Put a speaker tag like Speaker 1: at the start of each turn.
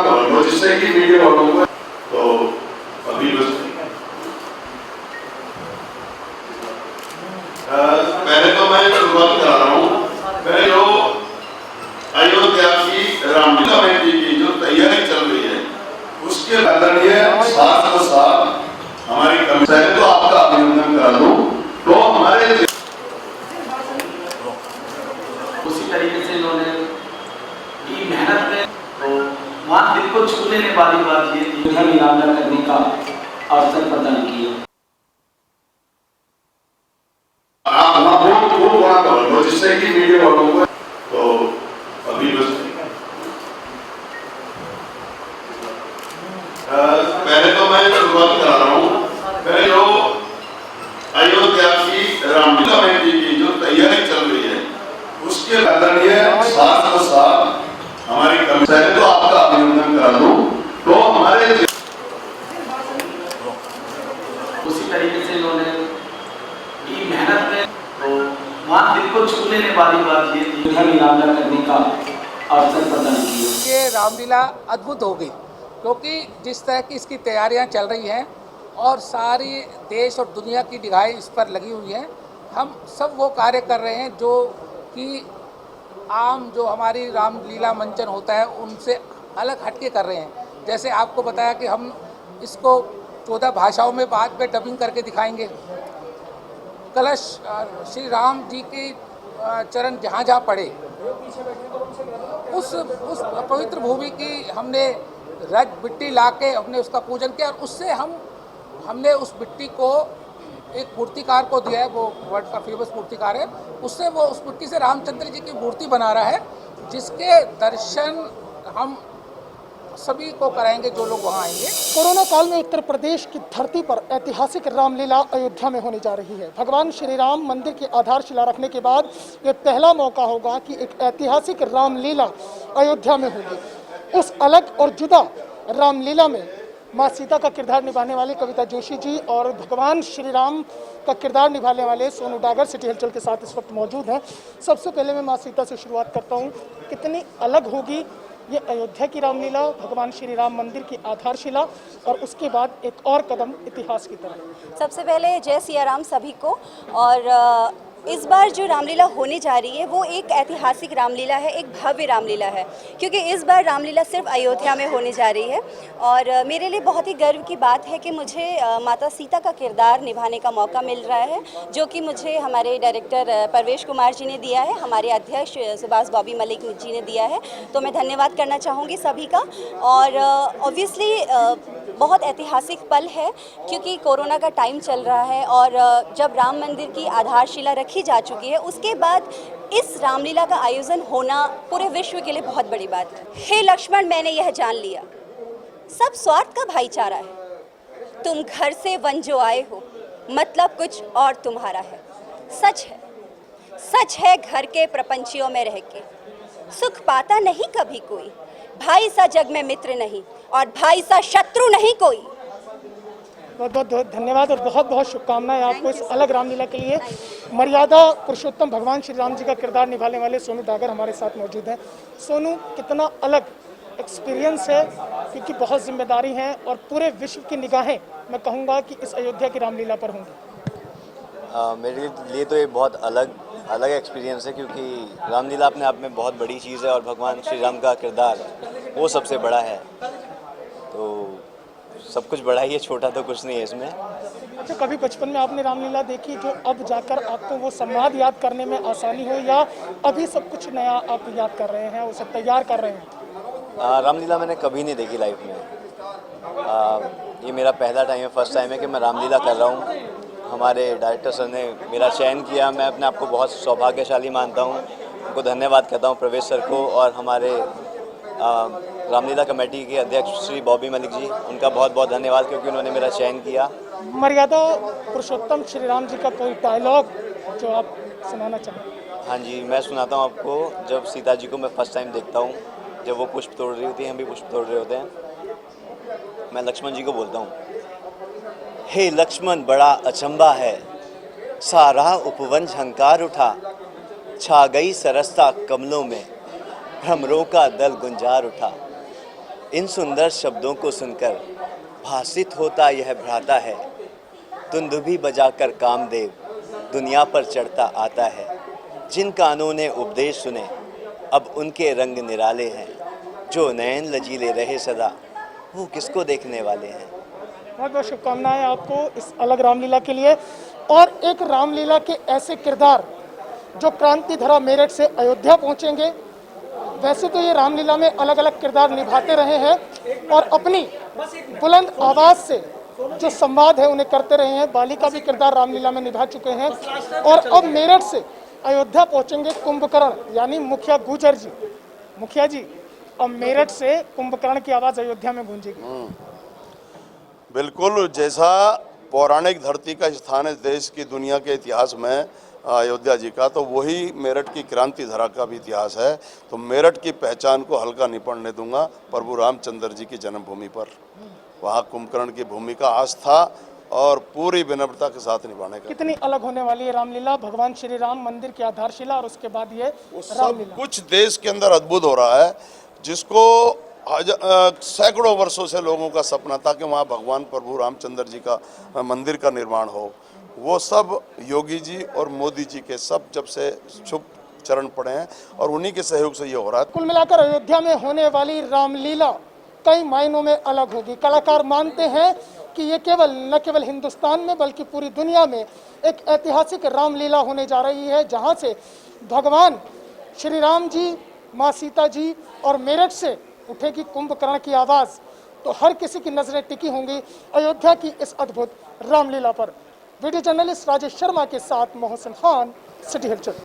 Speaker 1: Cover हो जिससे कि वीडियो वालों को तो अभी बस पहले तो मैं शुरुआत कर रहा हूँ। पहले जो अयोध्या की रामलीला कमेटी की जो तैयारी चल रही है उसके आदरणीय शासक साहब हमारी कमेटी है तो आपका अभिनंदन करा दूं। तो हमारे
Speaker 2: उसी तरीके से इन्होंने की मेहनत में तो वहाँ दिल को छू लेने वाली बात ये थी कि नीलाम करने का अवसर प्रदान किया।
Speaker 1: आप बहुत बड़ा कवर हो जिससे कि वीडियो वालों को तो अभी बस पहले तो मैं शुरुआत कर रहा हूँ। पहले जो अयोध्या की रामलीला कमेटी की जो तैयारी चल रही है उसके आदरणीय शासक साहब हमारी कमेटी है तो आपका अभिनंदन करा दूं। तो हमारे
Speaker 2: उसी तरीके से इन्होंने की मेहनत में तो वहाँ दिल को छू लेने वाली बात ये थी कि नीलाम करने का अवसर प्रदान किया।
Speaker 3: ये रामलीला अद्भुत हो गई क्योंकि जिस तरह की इसकी तैयारियां चल रही हैं और सारी देश और दुनिया की निगाहें इस पर लगी हुई हैं। हम सब वो कार्य कर रहे हैं जो कि आम जो हमारी रामलीला मंचन होता है उनसे अलग हटके कर रहे हैं। जैसे आपको बताया कि हम इसको 14 भाषाओं में बाद में डबिंग करके दिखाएंगे। कलश श्री राम जी के चरण जहाँ जहाँ पड़े उस पवित्र भूमि की हमने रज मिट्टी ला के हमने उसका पूजन किया और उससे हमने उस मिट्टी को एक मूर्तिकार को दिया है। वो वर्ल्ड का फेमस मूर्तिकार है। उससे वो उस मिट्टी से रामचंद्र जी की मूर्ति बना रहा है जिसके दर्शन हम सभी को कराएंगे जो लोग वहाँ आएंगे।
Speaker 4: कोरोना काल में उत्तर प्रदेश की धरती पर ऐतिहासिक रामलीला अयोध्या में होने जा रही है। भगवान श्री राम मंदिर की आधारशिला रखने के बाद ये पहला मौका होगा कि एक ऐतिहासिक रामलीला अयोध्या में होगी। उस अलग और जुदा रामलीला में माँ सीता का किरदार निभाने वाले कविता जोशी जी और भगवान श्री राम का किरदार निभाने वाले सोनू डागर सिटी हलचल के साथ इस वक्त मौजूद हैं। सबसे पहले मैं माँ सीता से शुरुआत करता हूँ। कितनी अलग होगी ये अयोध्या की रामलीला, भगवान श्री राम मंदिर की आधारशिला और उसके बाद एक और कदम इतिहास की तरफ।
Speaker 5: सबसे पहले जय सिया राम सभी को। और इस बार जो रामलीला होने जा रही है वो एक ऐतिहासिक रामलीला है, एक भव्य रामलीला है क्योंकि इस बार रामलीला सिर्फ अयोध्या में होने जा रही है। और मेरे लिए बहुत ही गर्व की बात है कि मुझे माता सीता का किरदार निभाने का मौका मिल रहा है जो कि मुझे हमारे डायरेक्टर परवेश कुमार जी ने दिया है, हमारे अध्यक्ष सुभाष बॉबी मलिक जी ने दिया है। तो मैं धन्यवाद करना चाहूँगी सभी का। और ऑब्वियसली बहुत ऐतिहासिक पल है क्योंकि कोरोना का टाइम चल रहा है और जब राम मंदिर की आधारशिला रखी जा चुकी है उसके बाद इस रामलीला का आयोजन होना पूरे विश्व के लिए बहुत बड़ी बात है। हे लक्ष्मण, मैंने यह जान लिया सब स्वार्थ का भाईचारा है। तुम घर से वन जो आए हो मतलब कुछ और तुम्हारा है। सच है घर के प्रपंचियों में रह के सुख पाता नहीं कभी कोई। भाई सा जग में मित्र नहीं और भाई सा शत्रु नहीं कोई।
Speaker 4: बहुत बहुत धन्यवाद और बहुत बहुत शुभकामनाएं आपको इस अलग रामलीला के लिए। मर्यादा पुरुषोत्तम भगवान श्री राम जी का किरदार निभाने वाले सोनू डागर हमारे साथ मौजूद हैं। सोनू, कितना अलग एक्सपीरियंस है क्योंकि बहुत जिम्मेदारी है और पूरे विश्व की निगाहें मैं कहूँगा कि इस अयोध्या की रामलीला पर होंगी।
Speaker 6: मेरे लिए तो ये बहुत अलग एक्सपीरियंस है क्योंकि रामलीला अपने आप में बहुत बड़ी चीज़ है और भगवान श्री राम का किरदार वो सबसे बड़ा है। तो सब कुछ बड़ा ही है, छोटा तो कुछ नहीं है इसमें।
Speaker 4: अच्छा, कभी बचपन में आपने रामलीला देखी जो अब जाकर आपको वो संवाद याद करने में आसानी हो या अभी सब कुछ नया आप याद कर रहे हैं, उसे तैयार कर रहे हैं?
Speaker 6: रामलीला मैंने कभी नहीं देखी लाइफ में। ये मेरा पहला टाइम है, फर्स्ट टाइम है कि मैं रामलीला कर रहा हूँ। हमारे डायरेक्टर सर ने मेरा चयन किया, मैं अपने आप को बहुत सौभाग्यशाली मानता हूँ। उनको धन्यवाद करता हूँ प्रवेश सर को और हमारे रामलीला कमेटी के अध्यक्ष श्री बॉबी मलिक जी, उनका बहुत बहुत धन्यवाद क्योंकि उन्होंने मेरा चयन किया।
Speaker 4: मर्यादा पुरुषोत्तम श्री राम जी का कोई डायलॉग जो आप सुनाना चाहें?
Speaker 6: हाँ जी, मैं सुनाता हूँ आपको। जब सीता जी को मैं फर्स्ट टाइम देखता हूँ, जब वो पुष्प तोड़ रही होती हैं, हम भी पुष्प तोड़ रहे होते हैं, मैं लक्ष्मण जी को बोलता हूँ, हे लक्ष्मण बड़ा अचंबा है, सारा उपवन झंकार उठा, छा गई सरसता कमलों में, भ्रमरों का दल गुंजार उठा। इन सुंदर शब्दों को सुनकर भासित होता यह भ्राता है, दुंदुभी बजाकर कामदेव दुनिया पर चढ़ता आता है। जिन कानों ने उपदेश सुने अब उनके रंग निराले हैं, जो नयन लजीले रहे सदा वो किसको देखने वाले हैं।
Speaker 4: बहुत बहुत शुभकामनाएं आपको इस अलग रामलीला के लिए। और एक रामलीला के ऐसे किरदार जो क्रांति धरा मेरठ से अयोध्या पहुंचेंगे। वैसे तो ये रामलीला में अलग अलग किरदार निभाते रहे हैं और अपनी बुलंद आवाज़ से जो संवाद है उन्हें करते रहे हैं। बाली का भी किरदार रामलीला में निभा चुके हैं और अब मेरठ से अयोध्या पहुंचेंगे कुंभकर्ण यानी मुखिया गुजर जी। मुखिया जी, अब मेरठ से कुंभकर्ण की आवाज़ अयोध्या में गूंजेगी।
Speaker 1: बिल्कुल, जैसा पौराणिक धरती का स्थान है देश की दुनिया के इतिहास में अयोध्या जी का, तो वही मेरठ की क्रांति धरा का भी इतिहास है। तो मेरठ की पहचान को हल्का नहीं पड़ने दूंगा प्रभु रामचंद्र जी की जन्मभूमि पर। वहाँ कुंभकर्ण की भूमिका आस्था और पूरी विनम्रता के साथ निभाने का।
Speaker 4: कितनी अलग होने वाली है रामलीला, भगवान श्री राम मंदिर की आधारशिला और उसके बाद ये
Speaker 1: सब कुछ देश के अंदर अद्भुत हो रहा है, जिसको सैकड़ों वर्षों से लोगों का सपना था कि वहाँ भगवान प्रभु रामचंद्र जी का मंदिर का निर्माण हो। वो सब योगी जी और मोदी जी के सब जब से शुभ चरण पड़े हैं और उन्हीं के सहयोग से ये हो रहा है।
Speaker 4: कुल मिलाकर अयोध्या में होने वाली रामलीला कई मायनों में अलग होगी। कलाकार मानते हैं कि ये न केवल हिंदुस्तान में बल्कि पूरी दुनिया में एक ऐतिहासिक रामलीला होने जा रही है, जहाँ से भगवान श्री राम जी, माँ सीता जी और मेरठ से उठेगी कुंभकर्ण की आवाज़। तो हर किसी की नजरें टिकी होंगी अयोध्या की इस अद्भुत रामलीला पर। वीडियो जर्नलिस्ट राजेश शर्मा के साथ मोहसिन खान, सिटी हलचल।